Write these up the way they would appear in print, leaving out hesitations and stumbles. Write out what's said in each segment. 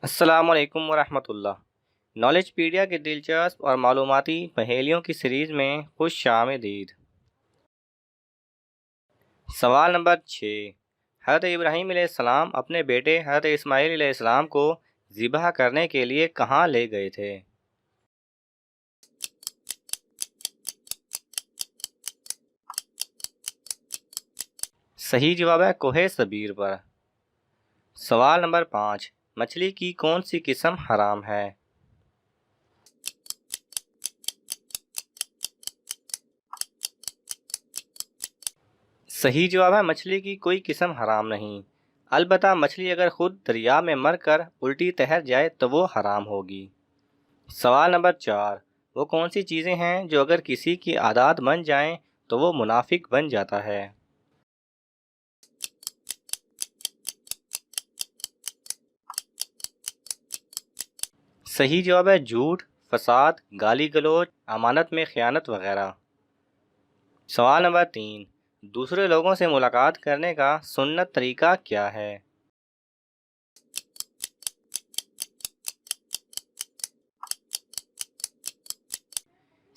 السلام علیکم ورحمۃ اللہ۔ نالج پیڈیا کی دلچسپ اور معلوماتی پہیلیوں کی سیریز میں خوش آمدید۔ سوال نمبر 6، حضرت ابراہیم علیہ السلام اپنے بیٹے حضرت اسماعیل علیہ السلام کو ذبح کرنے کے لیے کہاں لے گئے تھے؟ صحیح جواب ہے کوہ صبیر پر۔ سوال نمبر 5، مچھلی کی کون سی قسم حرام ہے؟ صحیح جواب ہے مچھلی کی کوئی قسم حرام نہیں، البتہ مچھلی اگر خود دریا میں مر کر الٹی تیر جائے تو وہ حرام ہوگی۔ سوال نمبر 4، وہ کون سی چیزیں ہیں جو اگر کسی کی عادات بن جائیں تو وہ منافق بن جاتا ہے؟ صحیح جواب ہے جھوٹ، فساد، گالی گلوچ، امانت میں خیانت وغیرہ۔ سوال نمبر 3، دوسرے لوگوں سے ملاقات کرنے کا سنت طریقہ کیا ہے؟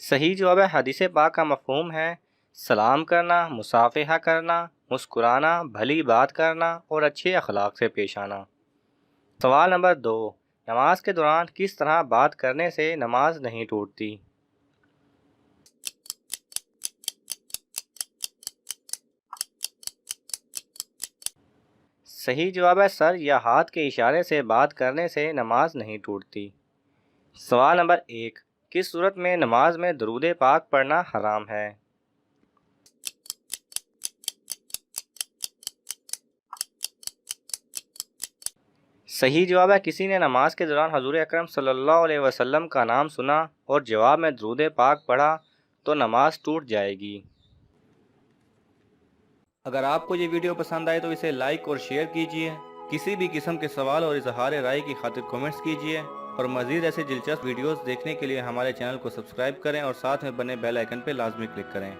صحیح جواب ہے حدیث پاک کا مفہوم ہے سلام کرنا، مصافحہ کرنا، مسکرانا، بھلی بات کرنا اور اچھے اخلاق سے پیش آنا۔ سوال نمبر 2، نماز کے دوران کس طرح بات کرنے سے نماز نہیں ٹوٹتی؟ صحیح جواب ہے سر یا ہاتھ کے اشارے سے بات کرنے سے نماز نہیں ٹوٹتی۔ سوال نمبر 1، کس صورت میں نماز میں درود پاک پڑھنا حرام ہے؟ صحیح جواب ہے کسی نے نماز کے دوران حضور اکرم صلی اللہ علیہ وسلم کا نام سنا اور جواب میں درود پاک پڑھا تو نماز ٹوٹ جائے گی۔ اگر آپ کو یہ ویڈیو پسند آئے تو اسے لائک اور شیئر کیجئے، کسی بھی قسم کے سوال اور اظہار رائے کی خاطر کومنٹس کیجئے، اور مزید ایسے دلچسپ ویڈیوز دیکھنے کے لیے ہمارے چینل کو سبسکرائب کریں اور ساتھ میں بنے بیل آئیکن پہ لازمی کلک کریں۔